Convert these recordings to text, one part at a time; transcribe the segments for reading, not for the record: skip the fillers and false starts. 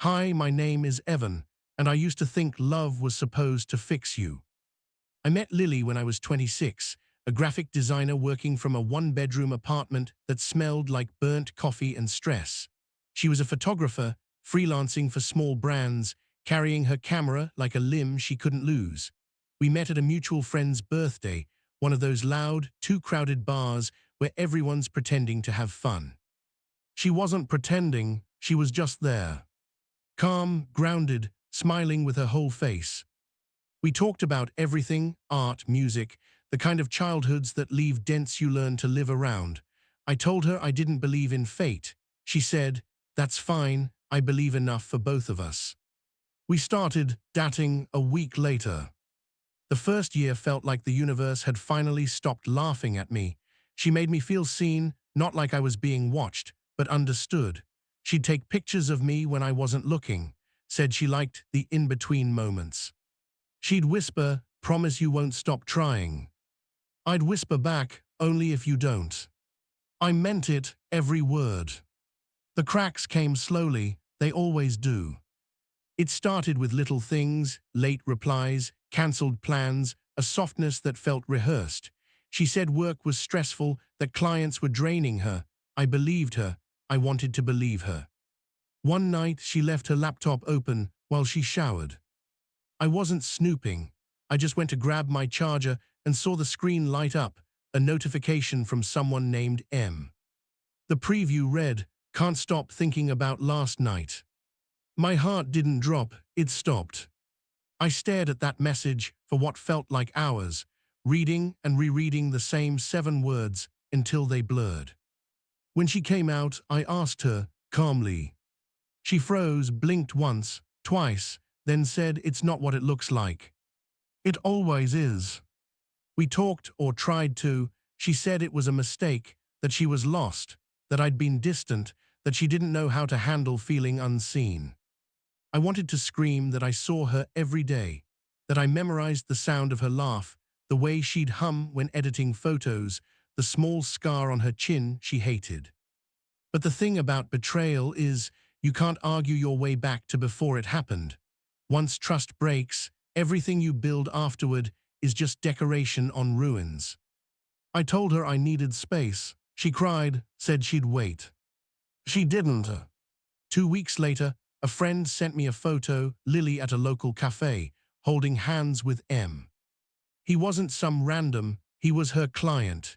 Hi, my name is Evan, and I used to think love was supposed to fix you. I met Lily when I was 26, a graphic designer working from a one-bedroom apartment that smelled like burnt coffee and stress. She was a photographer, freelancing for small brands, carrying her camera like a limb she couldn't lose. We met at a mutual friend's birthday, one of those loud, too crowded bars where everyone's pretending to have fun. She wasn't pretending, she was just there. Calm, grounded, smiling with her whole face. We talked about everything, art, music, the kind of childhoods that leave dents you learn to live around. I told her I didn't believe in fate. She said, "That's fine, I believe enough for both of us." We started dating a week later. The first year felt like the universe had finally stopped laughing at me. She made me feel seen, not like I was being watched, but understood. She'd take pictures of me when I wasn't looking, said she liked the in-between moments. She'd whisper, "Promise you won't stop trying." I'd whisper back, "Only if you don't." I meant it, every word. The cracks came slowly, they always do. It started with little things, late replies, cancelled plans, a softness that felt rehearsed. She said work was stressful, that clients were draining her. I believed her. I wanted to believe her. One night, she left her laptop open while she showered. I wasn't snooping. I just went to grab my charger and saw the screen light up, a notification from someone named M. The preview read, "Can't stop thinking about last night." My heart didn't drop, it stopped. I stared at that message for what felt like hours, reading and rereading the same 7 words until they blurred. When she came out, I asked her, calmly. She froze, blinked once, twice, then said, "It's not what it looks like." "It always is." We talked, or tried to. She said it was a mistake, that she was lost, that I'd been distant, that she didn't know how to handle feeling unseen. I wanted to scream that I saw her every day, that I memorized the sound of her laugh, the way she'd hum when editing photos, the small scar on her chin she hated. But the thing about betrayal is, you can't argue your way back to before it happened. Once trust breaks, everything you build afterward is just decoration on ruins. I told her I needed space. She cried, said she'd wait. She didn't. 2 weeks later, a friend sent me a photo, Lily at a local cafe, holding hands with M. He wasn't some random, he was her client.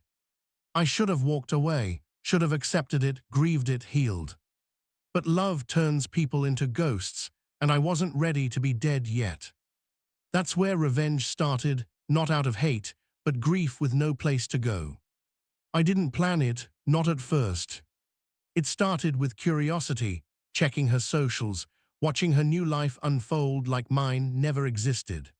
I should have walked away, should have accepted it, grieved it, healed. But love turns people into ghosts, and I wasn't ready to be dead yet. That's where revenge started, not out of hate, but grief with no place to go. I didn't plan it, not at first. It started with curiosity, checking her socials, watching her new life unfold like mine never existed.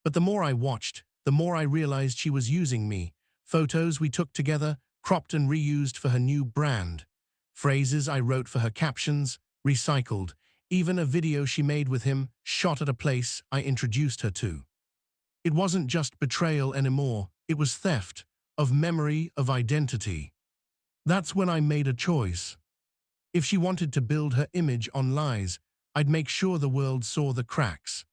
But the more I watched, the more I realized she was using me. Photos we took together, cropped and reused for her new brand. Phrases I wrote for her captions, recycled. Even a video she made with him, shot at a place I introduced her to. It wasn't just betrayal anymore, it was theft, of memory, of identity. That's when I made a choice. If she wanted to build her image on lies, I'd make sure the world saw the cracks.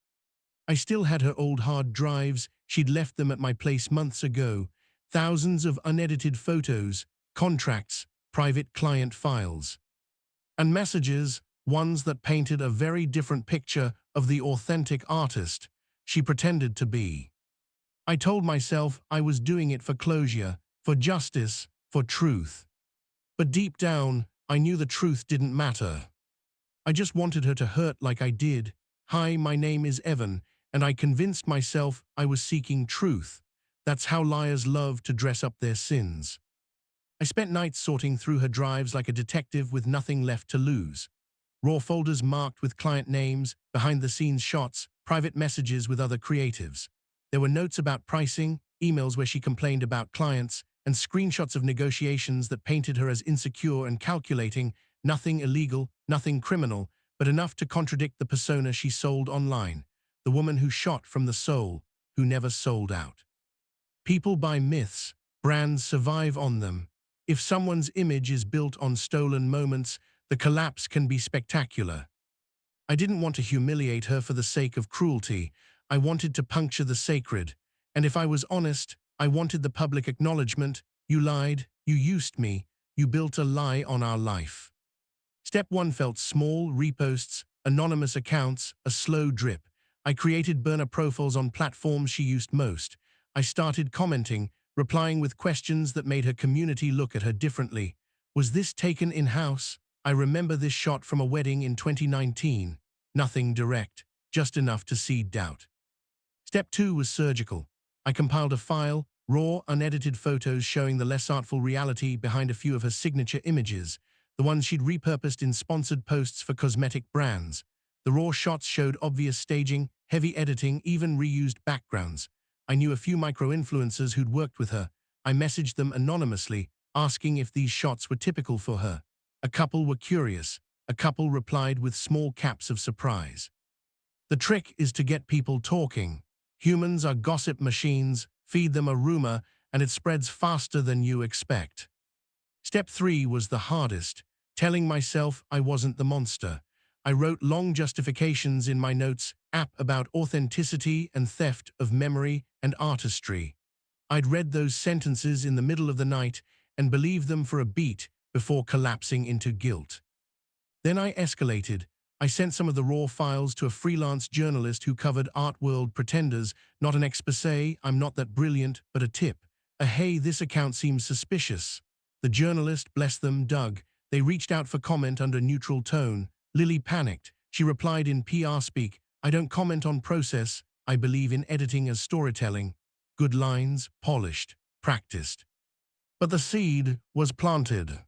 I still had her old hard drives, she'd left them at my place months ago, thousands of unedited photos, contracts, private client files. And messages, ones that painted a very different picture of the authentic artist she pretended to be. I told myself I was doing it for closure, for justice, for truth. But deep down, I knew the truth didn't matter. I just wanted her to hurt like I did. "Hi, my name is Evan," and I convinced myself I was seeking truth. That's how liars love to dress up their sins. I spent nights sorting through her drives like a detective with nothing left to lose. Raw folders marked with client names, behind-the-scenes shots, private messages with other creatives. There were notes about pricing, emails where she complained about clients, and screenshots of negotiations that painted her as insecure and calculating, nothing illegal, nothing criminal, but enough to contradict the persona she sold online, the woman who shot from the soul, who never sold out. People buy myths, brands survive on them. If someone's image is built on stolen moments, the collapse can be spectacular. I didn't want to humiliate her for the sake of cruelty. I wanted to puncture the sacred. And if I was honest, I wanted the public acknowledgement. You lied, you used me, you built a lie on our life. Step 1 felt small: reposts, anonymous accounts, a slow drip. I created burner profiles on platforms she used most. I started commenting, replying with questions that made her community look at her differently. Was this taken in-house? I remember this shot from a wedding in 2019. Nothing direct, just enough to seed doubt. Step 2 was surgical. I compiled a file, raw, unedited photos showing the less artful reality behind a few of her signature images, the ones she'd repurposed in sponsored posts for cosmetic brands. The raw shots showed obvious staging, heavy editing, even reused backgrounds. I knew a few micro-influencers who'd worked with her. I messaged them anonymously, asking if these shots were typical for her. A couple were curious. A couple replied with small caps of surprise. The trick is to get people talking. Humans are gossip machines. Feed them a rumor, and it spreads faster than you expect. Step 3 was the hardest, telling myself I wasn't the monster. I wrote long justifications in my notes app about authenticity and theft of memory and artistry. I'd read those sentences in the middle of the night and believed them for a beat before collapsing into guilt. Then I escalated. I sent some of the raw files to a freelance journalist who covered art world pretenders, not an exposé, I'm not that brilliant, but a tip. A hey, this account seems suspicious. The journalist, bless them, dug. They reached out for comment under neutral tone. Lily panicked. She replied in PR speak, I don't comment on process, I believe in editing as storytelling. Good lines, polished, practiced. But the seed was planted.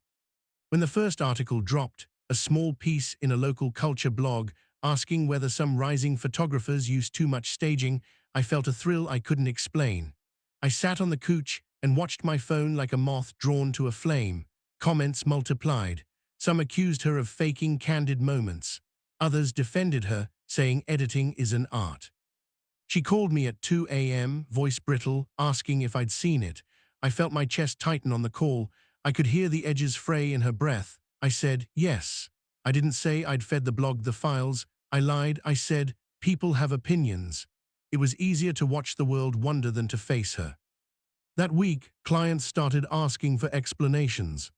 When the first article dropped, a small piece in a local culture blog asking whether some rising photographers used too much staging, I felt a thrill I couldn't explain. I sat on the couch and watched my phone like a moth drawn to a flame. Comments multiplied. Some accused her of faking candid moments. Others defended her, saying editing is an art. She called me at 2 a.m., voice brittle, asking if I'd seen it. I felt my chest tighten on the call. I could hear the edges fray in her breath. I said, yes. I didn't say I'd fed the blog the files. I lied. I said, people have opinions. It was easier to watch the world wonder than to face her. That week, clients started asking for explanations.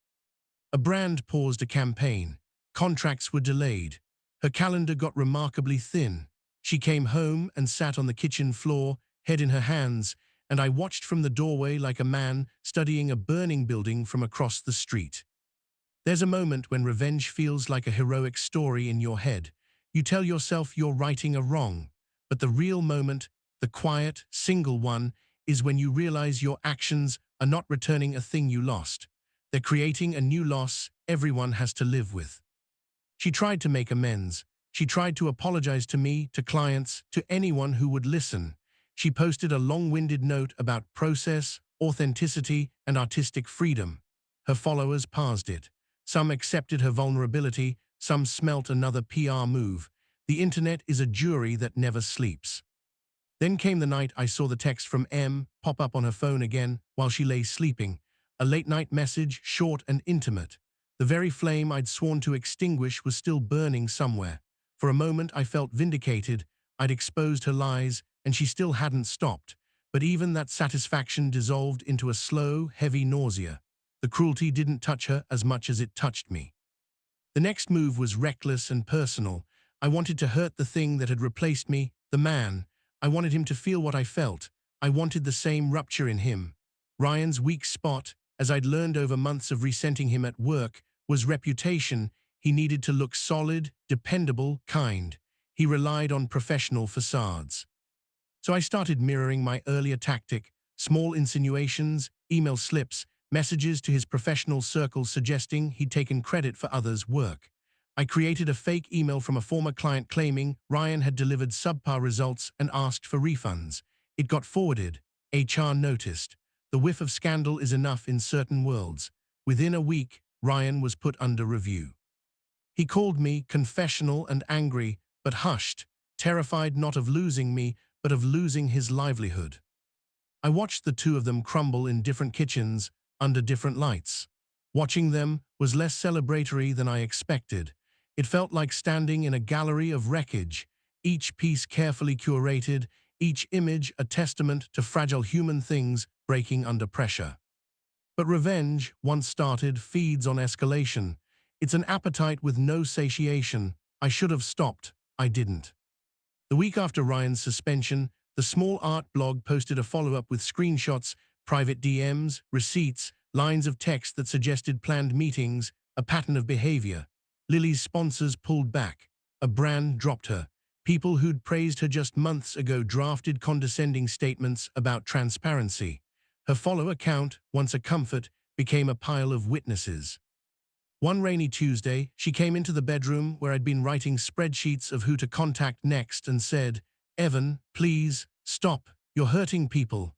A brand paused a campaign. Contracts were delayed. Her calendar got remarkably thin. She came home and sat on the kitchen floor, head in her hands, and I watched from the doorway like a man studying a burning building from across the street. There's a moment when revenge feels like a heroic story in your head. You tell yourself you're righting a wrong. But the real moment, the quiet, single one, is when you realize your actions are not returning a thing you lost. They're creating a new loss everyone has to live with. She tried to make amends. She tried to apologize to me, to clients, to anyone who would listen. She posted a long-winded note about process, authenticity, and artistic freedom. Her followers parsed it. Some accepted her vulnerability, some smelt another PR move. The internet is a jury that never sleeps. Then came the night I saw the text from M pop up on her phone again while she lay sleeping. A late-night message, short and intimate. The very flame I'd sworn to extinguish was still burning somewhere. For a moment I felt vindicated. I'd exposed her lies, and she still hadn't stopped. But even that satisfaction dissolved into a slow, heavy nausea. The cruelty didn't touch her as much as it touched me. The next move was reckless and personal. I wanted to hurt the thing that had replaced me, the man. I wanted him to feel what I felt. I wanted the same rupture in him. Ryan's weak spot, as I'd learned over months of resenting him at work, was reputation. He needed to look solid, dependable, kind. He relied on professional facades. So I started mirroring my earlier tactic: small insinuations, email slips, messages to his professional circles suggesting he'd taken credit for others' work. I created a fake email from a former client claiming Ryan had delivered subpar results and asked for refunds. It got forwarded. HR noticed. The whiff of scandal is enough in certain worlds. Within a week, Ryan was put under review. He called me confessional and angry, but hushed, terrified not of losing me, but of losing his livelihood. I watched the two of them crumble in different kitchens, under different lights. Watching them was less celebratory than I expected. It felt like standing in a gallery of wreckage, each piece carefully curated, each image a testament to fragile human things breaking under pressure. But revenge, once started, feeds on escalation. It's an appetite with no satiation. I should have stopped. I didn't. The week after Ryan's suspension, the small art blog posted a follow-up with screenshots, private DMs, receipts, lines of text that suggested planned meetings, a pattern of behavior. Lily's sponsors pulled back. A brand dropped her. People who'd praised her just months ago drafted condescending statements about transparency. Her follower count, once a comfort, became a pile of witnesses. One rainy Tuesday, she came into the bedroom where I'd been writing spreadsheets of who to contact next and said, "Evan, please, stop, you're hurting people."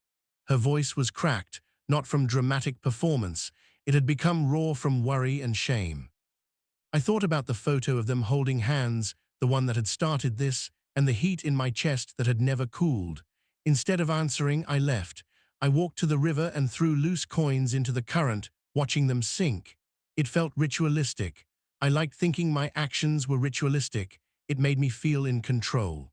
Her voice was cracked, not from dramatic performance. It had become raw from worry and shame. I thought about the photo of them holding hands, the one that had started this, and the heat in my chest that had never cooled. Instead of answering, I left. I walked to the river and threw loose coins into the current, watching them sink. It felt ritualistic. I liked thinking my actions were ritualistic. It made me feel in control.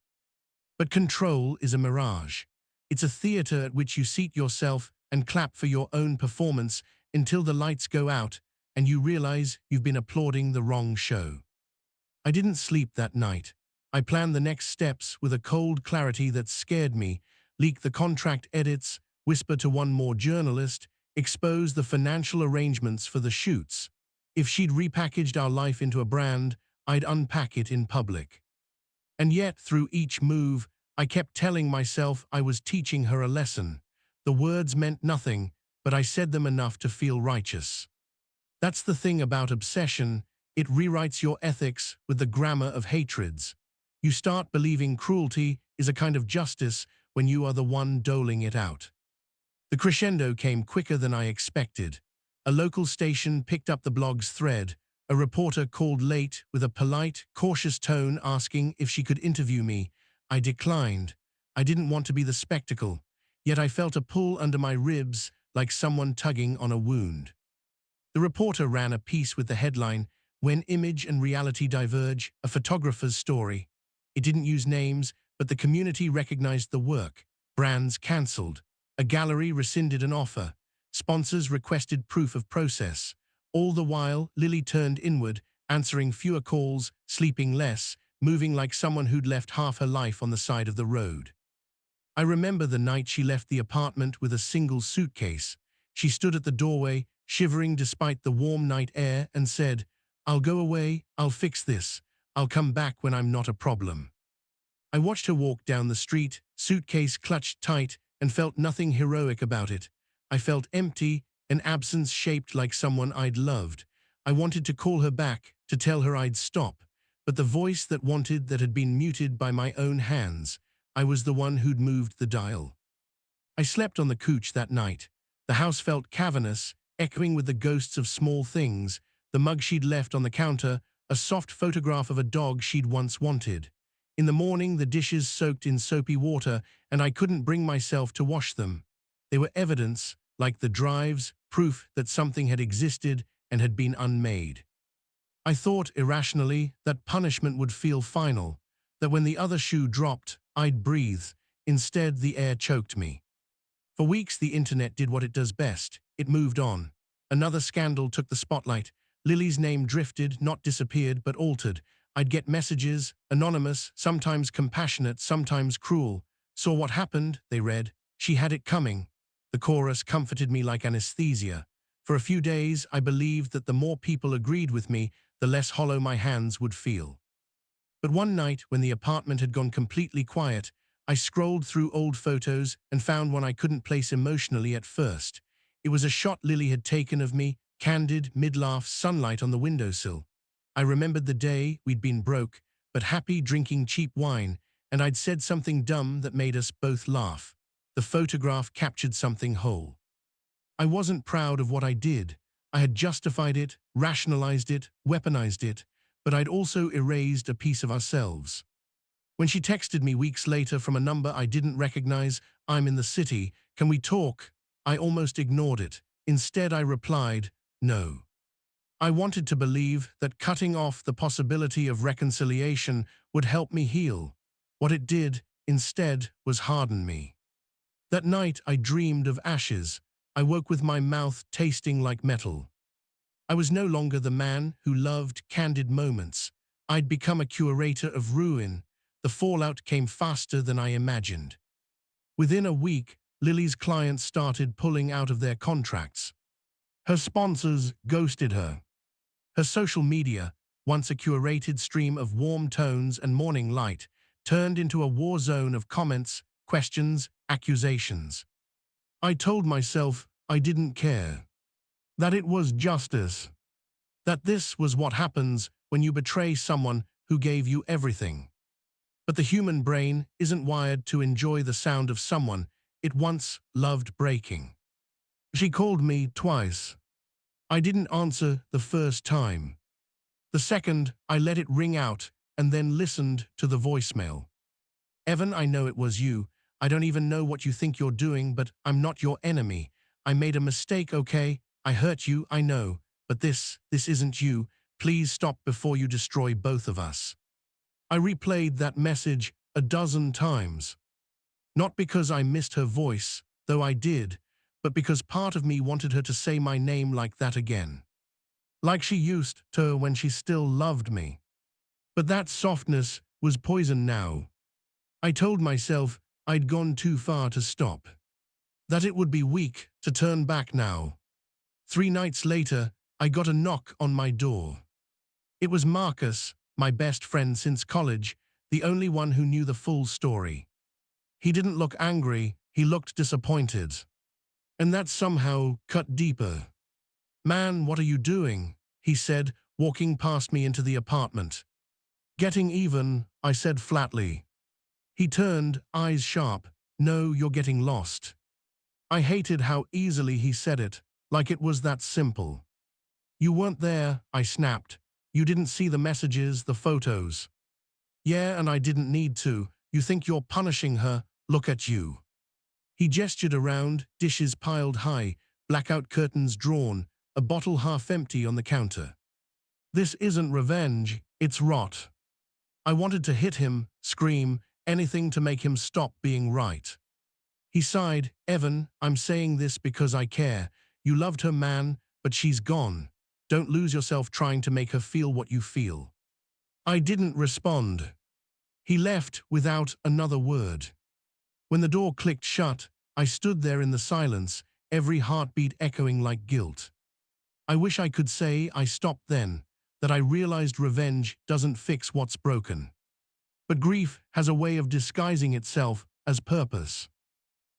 But control is a mirage. It's a theater at which you seat yourself and clap for your own performance until the lights go out and you realize you've been applauding the wrong show. I didn't sleep that night. I planned the next steps with a cold clarity that scared me, leak the contract edits, whisper to one more journalist, expose the financial arrangements for the shoots. If she'd repackaged our life into a brand, I'd unpack it in public. And yet, through each move, I kept telling myself I was teaching her a lesson. The words meant nothing, but I said them enough to feel righteous. That's the thing about obsession. It rewrites your ethics with the grammar of hatreds. You start believing cruelty is a kind of justice when you are the one doling it out. The crescendo came quicker than I expected. A local station picked up the blog's thread. A reporter called late with a polite, cautious tone asking if she could interview me. I declined. I didn't want to be the spectacle, yet I felt a pull under my ribs like someone tugging on a wound. The reporter ran a piece with the headline, "When Image and Reality Diverge, a Photographer's Story." It didn't use names, but the community recognized the work. Brands cancelled. A gallery rescinded an offer. Sponsors requested proof of process. All the while, Lily turned inward, answering fewer calls, sleeping less, moving like someone who'd left half her life on the side of the road. I remember the night she left the apartment with a single suitcase. She stood at the doorway, shivering despite the warm night air, and said, "I'll go away, I'll fix this. I'll come back when I'm not a problem." I watched her walk down the street, suitcase clutched tight, and felt nothing heroic about it. I felt empty, an absence shaped like someone I'd loved. I wanted to call her back, to tell her I'd stop, but the voice that wanted that had been muted by my own hands. I was the one who'd moved the dial. I slept on the couch that night. The house felt cavernous, echoing with the ghosts of small things, the mug she'd left on the counter, a soft photograph of a dog she'd once wanted. In the morning, the dishes soaked in soapy water, and I couldn't bring myself to wash them. They were evidence, like the drives, proof that something had existed and had been unmade. I thought, irrationally, that punishment would feel final, that when the other shoe dropped, I'd breathe. Instead, the air choked me. For weeks, the internet did what it does best. It moved on. Another scandal took the spotlight. Lily's name drifted, not disappeared, but altered. I'd get messages, anonymous, sometimes compassionate, sometimes cruel. "Saw what happened," they read. "She had it coming." The chorus comforted me like anesthesia. For a few days, I believed that the more people agreed with me, the less hollow my hands would feel. But one night, when the apartment had gone completely quiet, I scrolled through old photos and found one I couldn't place emotionally at first. It was a shot Lily had taken of me, candid, mid-laugh, sunlight on the windowsill. I remembered the day we'd been broke, but happy drinking cheap wine, and I'd said something dumb that made us both laugh. The photograph captured something whole. I wasn't proud of what I did. I had justified it, rationalized it, weaponized it, but I'd also erased a piece of ourselves. When she texted me weeks later from a number I didn't recognize, "I'm in the city, can we talk?" I almost ignored it. Instead, I replied, "No." I wanted to believe that cutting off the possibility of reconciliation would help me heal. What it did, instead, was harden me. That night I dreamed of ashes. I woke with my mouth tasting like metal. I was no longer the man who loved candid moments. I'd become a curator of ruin. The fallout came faster than I imagined. Within a week, Lily's clients started pulling out of their contracts. Her sponsors ghosted her. Her social media, once a curated stream of warm tones and morning light, turned into a war zone of comments, questions, accusations. I told myself I didn't care. That it was justice. That this was what happens when you betray someone who gave you everything. But the human brain isn't wired to enjoy the sound of someone it once loved breaking. She called me twice. I didn't answer the first time. The second, I let it ring out and then listened to the voicemail. Evan, I know it was you. I don't even know what you think you're doing, but I'm not your enemy. I made a mistake, okay? I hurt you, I know. But this isn't you. Please stop before you destroy both of us. I replayed that message a dozen times. Not because I missed her voice, though I did, but because part of me wanted her to say my name like that again. Like she used to when she still loved me. But that softness was poison now. I told myself I'd gone too far to stop. That it would be weak to turn back now. 3 nights later, I got a knock on my door. It was Marcus, my best friend since college, the only one who knew the full story. He didn't look angry, he looked disappointed. And that somehow cut deeper. Man, what are you doing? He said, walking past me into the apartment. Getting even, I said flatly. He turned, eyes sharp. No, you're getting lost. I hated how easily he said it, like it was that simple. You weren't there, I snapped. You didn't see the messages, the photos. Yeah, and I didn't need to. You think you're punishing her? Look at you. He gestured around, dishes piled high, blackout curtains drawn, a bottle half empty on the counter. This isn't revenge, it's rot. I wanted to hit him, scream, anything to make him stop being right. He sighed, Evan, I'm saying this because I care. You loved her, man, but she's gone. Don't lose yourself trying to make her feel what you feel. I didn't respond. He left without another word. When the door clicked shut, I stood there in the silence, every heartbeat echoing like guilt. I wish I could say I stopped then, that I realized revenge doesn't fix what's broken. But grief has a way of disguising itself as purpose.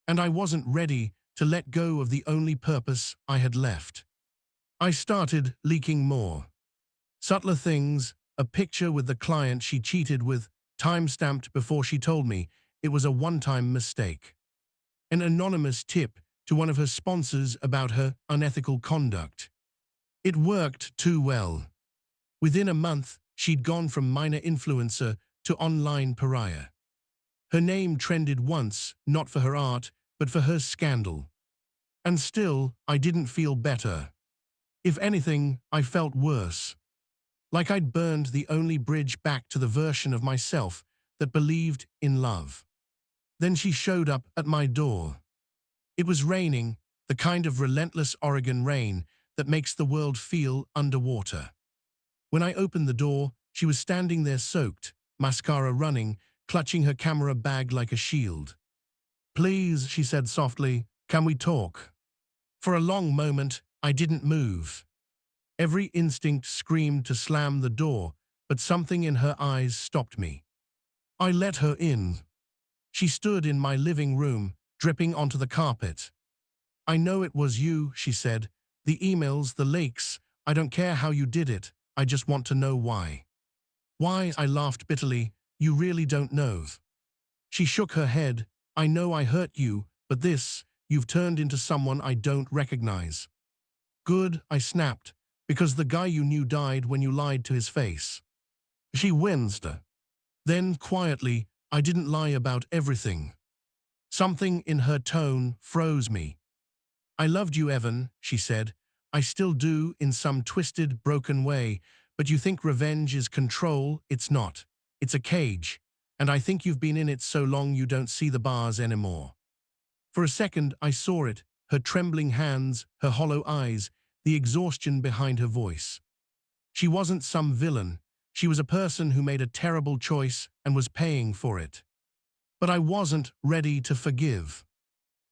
And I wasn't ready to let go of the only purpose I had left. I started leaking more. Subtler things, a picture with the client she cheated with, time-stamped before she told me it was a one-time mistake. An anonymous tip to one of her sponsors about her unethical conduct. It worked too well. Within a month, she'd gone from minor influencer to online pariah. Her name trended once, not for her art, but for her scandal. And still, I didn't feel better. If anything, I felt worse. Like I'd burned the only bridge back to the version of myself that believed in love. Then she showed up at my door. It was raining, the kind of relentless Oregon rain that makes the world feel underwater. When I opened the door, she was standing there soaked, mascara running, clutching her camera bag like a shield. Please, she said softly, can we talk? For a long moment, I didn't move. Every instinct screamed to slam the door, but something in her eyes stopped me. I let her in. She stood in my living room, dripping onto the carpet. I know it was you, she said. The emails, the leaks. I don't care how you did it. I just want to know why. Why? I laughed bitterly. You really don't know. She shook her head. I know I hurt you, but you've turned into someone I don't recognize. Good, I snapped, because the guy you knew died when you lied to his face. She winced. Then, quietly, I didn't lie about everything. Something in her tone froze me. I loved you, Evan, she said. I still do in some twisted, broken way, but you think revenge is control. It's not. It's a cage. And I think you've been in it so long you don't see the bars anymore. For a second, I saw it, her trembling hands, her hollow eyes, the exhaustion behind her voice. She wasn't some villain. She was a person who made a terrible choice and was paying for it. But I wasn't ready to forgive.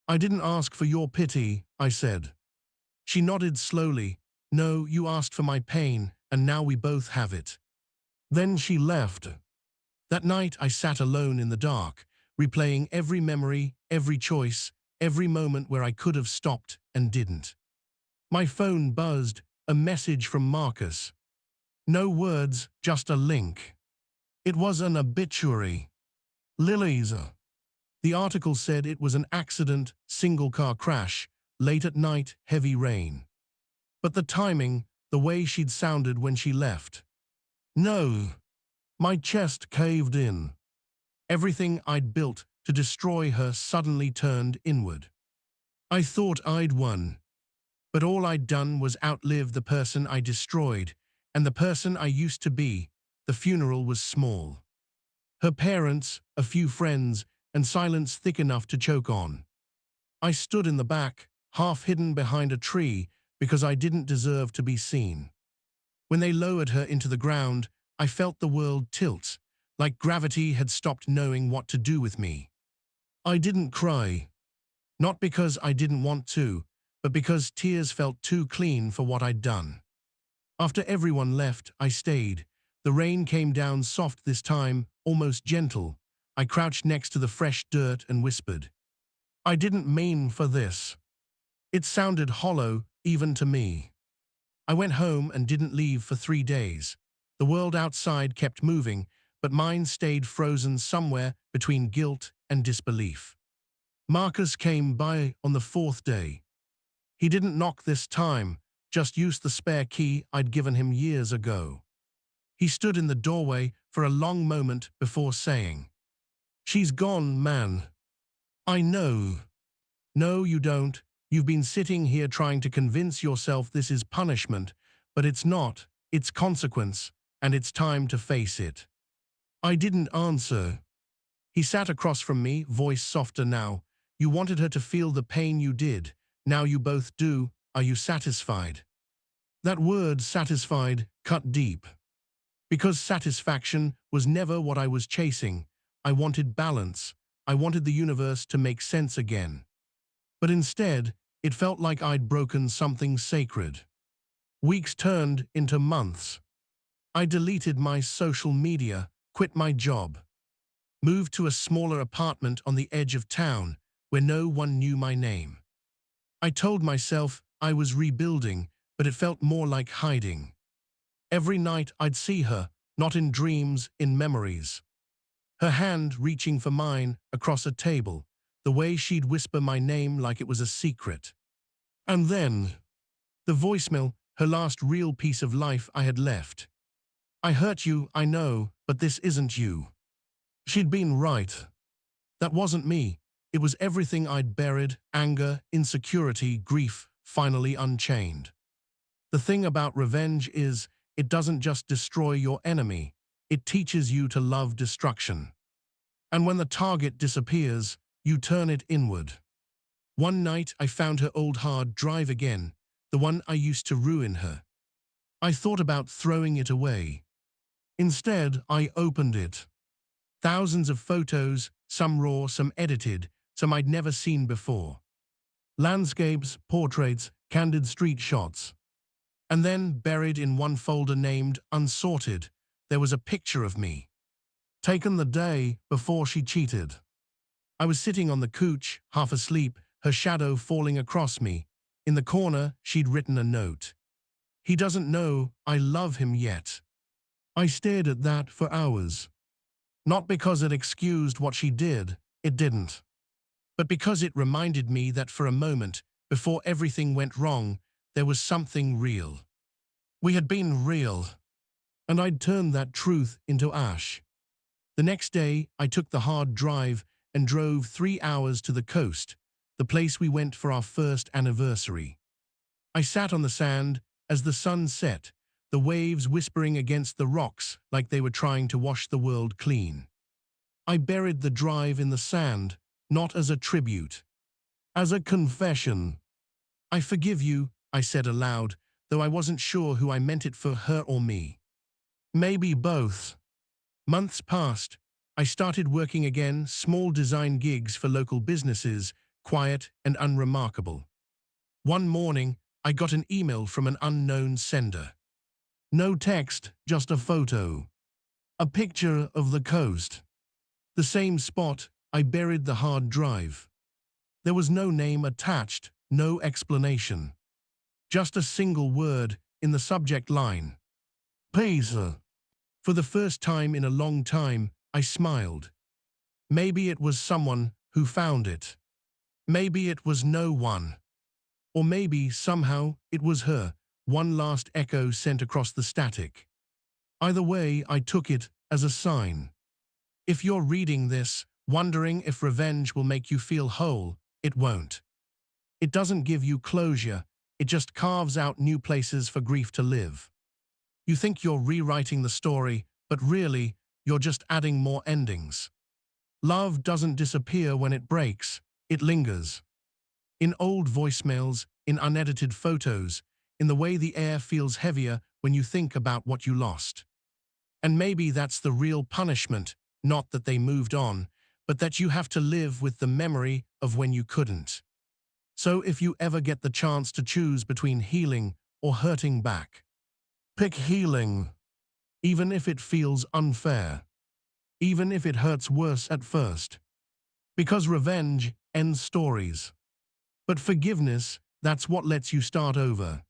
I didn't ask for your pity, I said. She nodded slowly. No, you asked for my pain, and now we both have it. Then she left. That night I sat alone in the dark, replaying every memory, every choice, every moment where I could have stopped and didn't. My phone buzzed, a message from Marcus. No words, just a link. It was an obituary. Lily's. The article said it was an accident, single-car crash, late at night, heavy rain. But the timing, the way she'd sounded when she left. No. My chest caved in. Everything I'd built to destroy her suddenly turned inward. I thought I'd won. But all I'd done was outlive the person I destroyed, and the person I used to be. The funeral was small. Her parents, a few friends, and silence thick enough to choke on. I stood in the back, half hidden behind a tree, because I didn't deserve to be seen. When they lowered her into the ground, I felt the world tilt, like gravity had stopped knowing what to do with me. I didn't cry. Not because I didn't want to, but because tears felt too clean for what I'd done. After everyone left, I stayed. The rain came down soft this time, almost gentle. I crouched next to the fresh dirt and whispered. I didn't mean for this. It sounded hollow, even to me. I went home and didn't leave for 3 days. The world outside kept moving, but mine stayed frozen somewhere between guilt and disbelief. Marcus came by on the 4th day. He didn't knock this time, just used the spare key I'd given him years ago. He stood in the doorway for a long moment before saying, She's gone, man. I know. No, you don't. You've been sitting here trying to convince yourself this is punishment, but it's not. It's consequence, and it's time to face it. I didn't answer. He sat across from me, voice softer now. You wanted her to feel the pain you did. Now you both do. Are you satisfied? That word, satisfied, cut deep. Because satisfaction was never what I was chasing. I wanted balance. I wanted the universe to make sense again. But instead, it felt like I'd broken something sacred. Weeks turned into months. I deleted my social media, quit my job, moved to a smaller apartment on the edge of town where no one knew my name. I told myself I was rebuilding, but it felt more like hiding. Every night I'd see her, not in dreams, in memories. Her hand reaching for mine across a table, the way she'd whisper my name like it was a secret. And then, the voicemail, her last real piece of life I had left. I hurt you, I know, but this isn't you. She'd been right. That wasn't me. It was everything I'd buried, anger, insecurity, grief, finally unchained. The thing about revenge is, it doesn't just destroy your enemy, it teaches you to love destruction. And when the target disappears, you turn it inward. One night I found her old hard drive again, the one I used to ruin her. I thought about throwing it away. Instead, I opened it. Thousands of photos, some raw, some edited, some I'd never seen before. Landscapes, portraits, candid street shots. And then, buried in one folder named Unsorted, there was a picture of me. Taken the day before she cheated. I was sitting on the couch, half asleep, her shadow falling across me. In the corner, she'd written a note. He doesn't know I love him yet. I stared at that for hours. Not because it excused what she did, it didn't. But because it reminded me that for a moment, before everything went wrong, there was something real. We had been real. And I'd turned that truth into ash. The next day, I took the hard drive and drove 3 hours to the coast, the place we went for our first anniversary. I sat on the sand as the sun set, the waves whispering against the rocks like they were trying to wash the world clean. I buried the drive in the sand, not as a tribute, as a confession. I forgive you, I said aloud, though I wasn't sure who I meant it for, her or me. Maybe both. Months passed. I started working again, small design gigs for local businesses, quiet and unremarkable. One morning, I got an email from an unknown sender. No text, just a photo. A picture of the coast. The same spot I buried the hard drive. There was no name attached, no explanation. Just a single word in the subject line. Peace. For the first time in a long time, I smiled. Maybe it was someone who found it. Maybe it was no one. Or maybe, somehow, it was her, one last echo sent across the static. Either way, I took it as a sign. If you're reading this, wondering if revenge will make you feel whole, it won't. It doesn't give you closure, it just carves out new places for grief to live. You think you're rewriting the story, but really, you're just adding more endings. Love doesn't disappear when it breaks, it lingers. In old voicemails, in unedited photos, in the way the air feels heavier when you think about what you lost. And maybe that's the real punishment, not that they moved on, but that you have to live with the memory of when you couldn't. So if you ever get the chance to choose between healing or hurting back, pick healing, even if it feels unfair, even if it hurts worse at first. Because revenge ends stories. But forgiveness, that's what lets you start over.